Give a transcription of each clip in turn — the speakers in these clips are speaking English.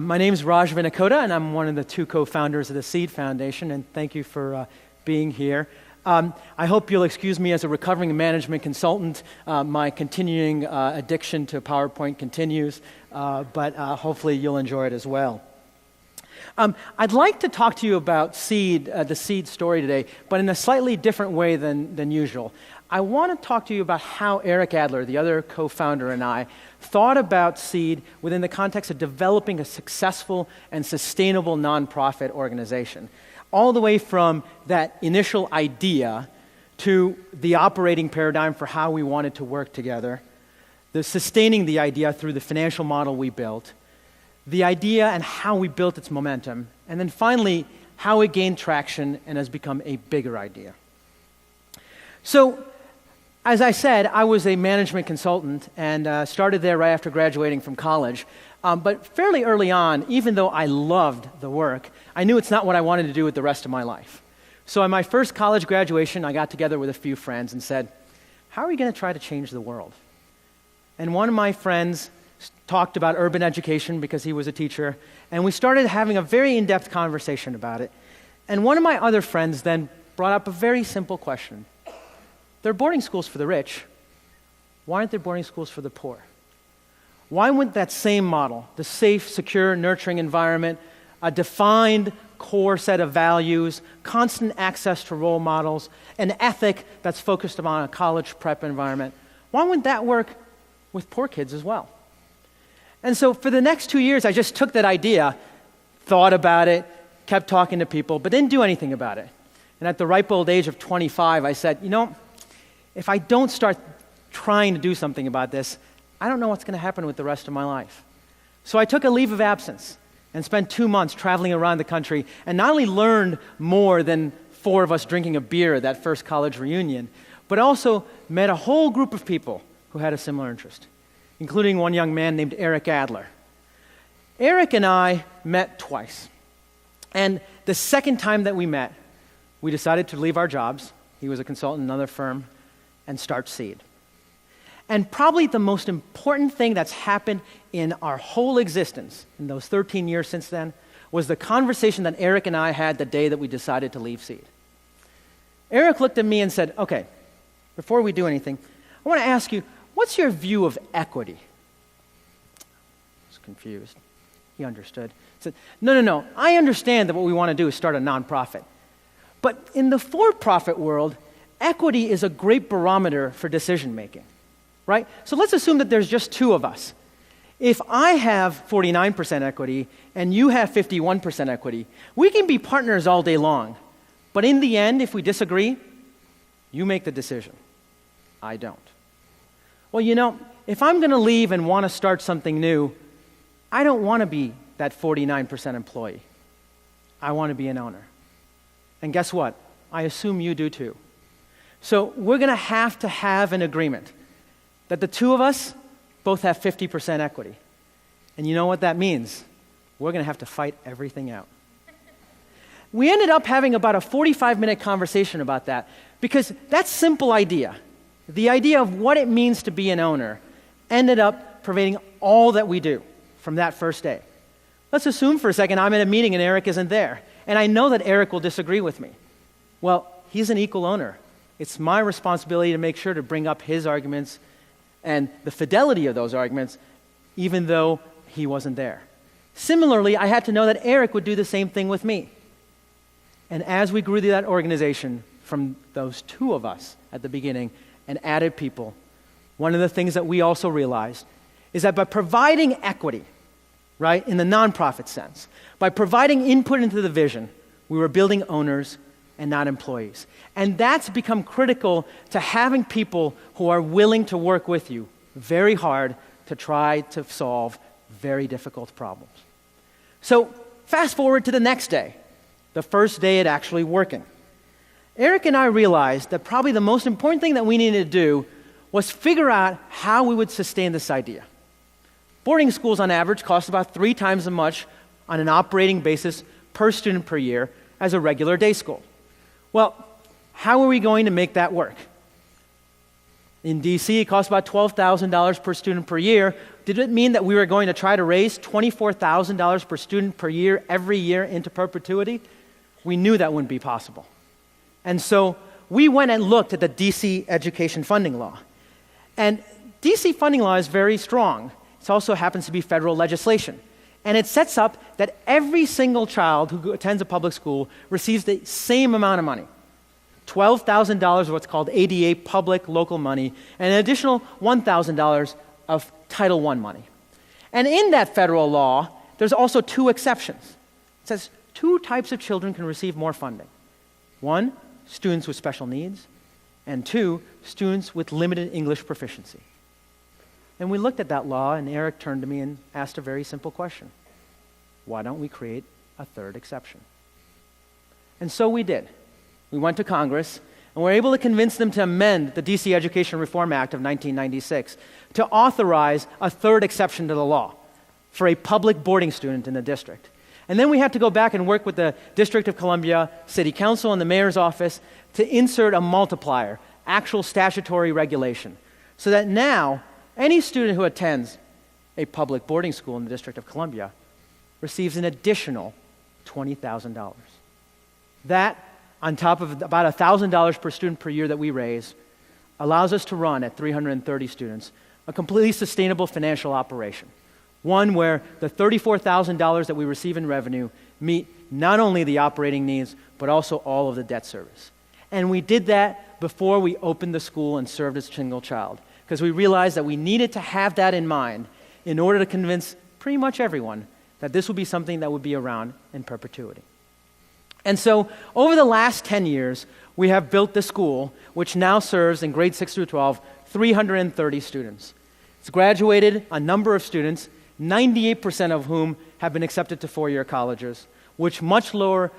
My name is Rajiv Vinnakota, and I'm one of the two co-founders of the Seed Foundation, and thank you for being here. I hope you'll excuse me as a recovering management consultant. My continuing addiction to PowerPoint continues, but hopefully you'll enjoy it as well. I'd like to talk to you about Seed, the Seed story today, but in a slightly different way than usual. I want to talk to you about how Eric Adler, the other co-founder, and I thought about Seed within the context of developing a successful and sustainable nonprofit organization, all the way from that initial idea to the operating paradigm for how we wanted to work together, the sustaining the idea through the financial model we built, the idea and how we built its momentum, and then finally, how it gained traction and has become a bigger idea. So, as I said, I was a management consultant and started there right after graduating from college. But fairly early on, even though I loved the work, I knew it's not what I wanted to do with the rest of my life. So at my first college graduation, I got together with a few friends and said, how are we going to try to change the world? And one of my friends talked about urban education because he was a teacher, and we started having a very in-depth conversation about it. And one of my other friends then brought up a very simple question. There are boarding schools for the rich. Why aren't there boarding schools for the poor? Why wouldn't that same model, the safe, secure, nurturing environment, a defined core set of values, constant access to role models, an ethic that's focused on a college prep environment, why wouldn't that work with poor kids as well? And so for the next 2 years, I just took that idea, thought about it, kept talking to people, but didn't do anything about it. And at the ripe old age of 25, I said, if I don't start trying to do something about this, I don't know what's going to happen with the rest of my life. So I took a leave of absence and spent 2 months traveling around the country and not only learned more than 4 of us drinking a beer at that first college reunion, but also met a whole group of people who had a similar interest, including one young man named Eric Adler. Eric and I met twice. And the second time that we met, we decided to leave our jobs. He was a consultant in another firm, and start Seed. And probably the most important thing that's happened in our whole existence in those 13 years since then was the conversation that Eric and I had the day that we decided to leave Seed. Eric looked at me and said, okay, before we do anything, I want to ask you, what's your view of equity? I was confused. He understood. He said, no, I understand that what we want to do is start a nonprofit. But in the for-profit world, equity is a great barometer for decision making, right? So let's assume that there's just 2 of us. If I have 49% equity and you have 51% equity, we can be partners all day long. But in the end, if we disagree, you make the decision. I don't. Well, if I'm going to leave and want to start something new, I don't want to be that 49% employee. I want to be an owner. And guess what? I assume you do too. So we're going to have an agreement that the 2 of us both have 50% equity. And you know what that means? We're going to have to fight everything out. We ended up having about a 45-minute conversation about that because that simple idea, the idea of what it means to be an owner, ended up pervading all that we do from that first day. Let's assume for a second I'm at a meeting and Eric isn't there, and I know that Eric will disagree with me. Well, he's an equal owner. It's my responsibility to make sure to bring up his arguments and the fidelity of those arguments, even though he wasn't there. Similarly, I had to know that Eric would do the same thing with me. And as we grew that organization from those 2 of us at the beginning and added people, one of the things that we also realized is that by providing equity, right, in the nonprofit sense, by providing input into the vision, we were building owners and not employees. And that's become critical to having people who are willing to work with you very hard to try to solve very difficult problems. So fast forward to the next day, the first day at actually working. Eric and I realized that probably the most important thing that we needed to do was figure out how we would sustain this idea. Boarding schools on average cost about 3 times as much on an operating basis per student per year as a regular day school. Well, how are we going to make that work? In DC, it cost about $12,000 per student per year. Did it mean that we were going to try to raise $24,000 per student per year every year into perpetuity? We knew that wouldn't be possible. And so we went and looked at the DC education funding law. And DC funding law is very strong. It also happens to be federal legislation. And it sets up that every single child who attends a public school receives the same amount of money. $12,000 of what's called ADA public local money, and an additional $1,000 of Title I money. And in that federal law, there's also two exceptions. It says 2 types of children can receive more funding. 1, students with special needs, and 2, students with limited English proficiency. And we looked at that law, and Eric turned to me and asked a very simple question. Why don't we create a third exception? And so we did. We went to Congress, and we were able to convince them to amend the DC Education Reform Act of 1996 to authorize a third exception to the law for a public boarding student in the district. And then we had to go back and work with the District of Columbia City Council and the mayor's office to insert a multiplier, actual statutory regulation, so that now any student who attends a public boarding school in the District of Columbia receives an additional $20,000. That, on top of about $1,000 per student per year that we raise, allows us to run at 330 students a completely sustainable financial operation. One where the $34,000 that we receive in revenue meet not only the operating needs, but also all of the debt service. And we did that before we opened the school and served a single child, because we realized that we needed to have that in mind in order to convince pretty much everyone that this would be something that would be around in perpetuity. And so, over the last 10 years, we have built the school, which now serves in grades 6 through 12, 330 students. It's graduated a number of students, 98% of whom have been accepted to 4-year colleges, which much lower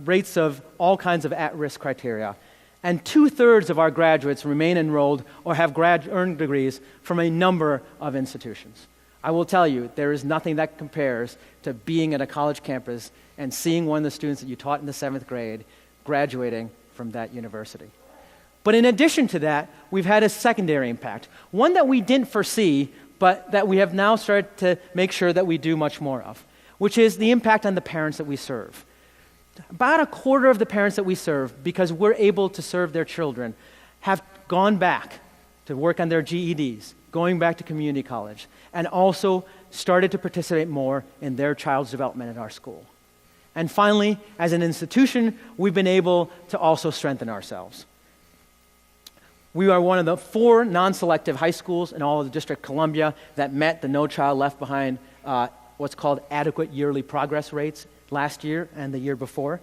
rates of all kinds of at-risk criteria. And 2/3 of our graduates remain enrolled or have earned degrees from a number of institutions. I will tell you, there is nothing that compares to being at a college campus and seeing one of the students that you taught in the 7th grade graduating from that university. But in addition to that, we've had a secondary impact, one that we didn't foresee, but that we have now started to make sure that we do much more of, which is the impact on the parents that we serve. About a quarter of the parents that we serve, because we're able to serve their children, have gone back to work on their GEDs, going back to community college, and also started to participate more in their child's development at our school. And finally, as an institution, we've been able to also strengthen ourselves. We are one of the 4 non-selective high schools in all of the District of Columbia that met the No Child Left Behind, what's called adequate yearly progress rates last year and the year before.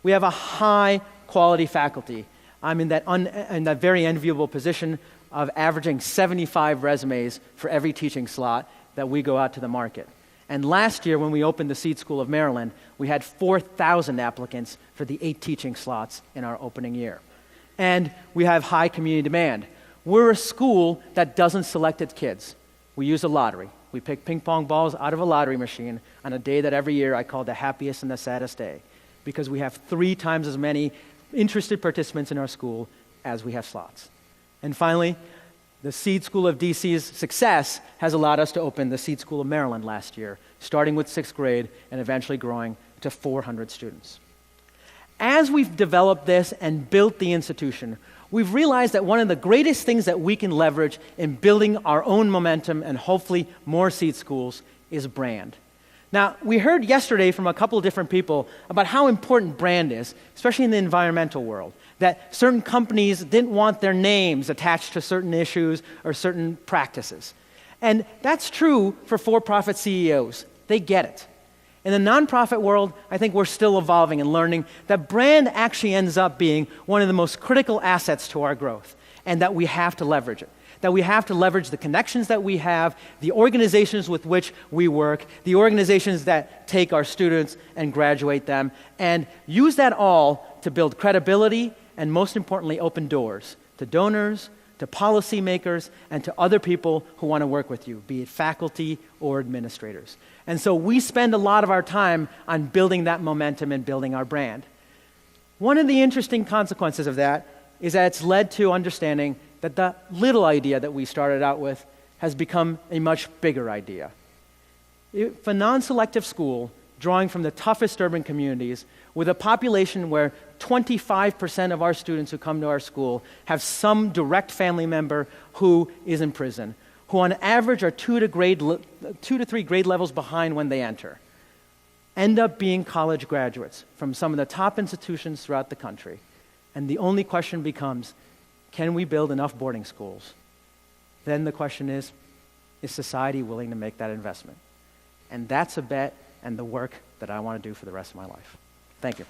We have a high-quality faculty. I'm in that very enviable position of averaging 75 resumes for every teaching slot that we go out to the market. And last year, when we opened the Seed School of Maryland, we had 4,000 applicants for the 8 teaching slots in our opening year. And we have high community demand. We're a school that doesn't select its kids. We use a lottery. We pick ping pong balls out of a lottery machine on a day that every year I call the happiest and the saddest day, because we have 3 times as many interested participants in our school as we have slots. And finally, the Seed School of DC's success has allowed us to open the Seed School of Maryland last year, starting with 6th grade and eventually growing to 400 students. As we've developed this and built the institution, we've realized that one of the greatest things that we can leverage in building our own momentum and hopefully more Seed Schools is brand. Now, we heard yesterday from a couple of different people about how important brand is, especially in the environmental world, that certain companies didn't want their names attached to certain issues or certain practices. And that's true for for-profit CEOs. They get it. In the nonprofit world, I think we're still evolving and learning that brand actually ends up being one of the most critical assets to our growth, and that we have to leverage it. That we have to leverage the connections that we have, the organizations with which we work, the organizations that take our students and graduate them, and use that all to build credibility and, most importantly, open doors to donors, to policymakers, and to other people who want to work with you, be it faculty or administrators. And so we spend a lot of our time on building that momentum and building our brand. One of the interesting consequences of that is that it's led to understanding that the little idea that we started out with has become a much bigger idea. If a non-selective school drawing from the toughest urban communities with a population where 25% of our students who come to our school have some direct family member who is in prison, who on average are 2 to 3 grade levels behind when they enter, end up being college graduates from some of the top institutions throughout the country. And the only question becomes, can we build enough boarding schools? Then the question is society willing to make that investment? And that's a bet and the work that I want to do for the rest of my life. Thank you.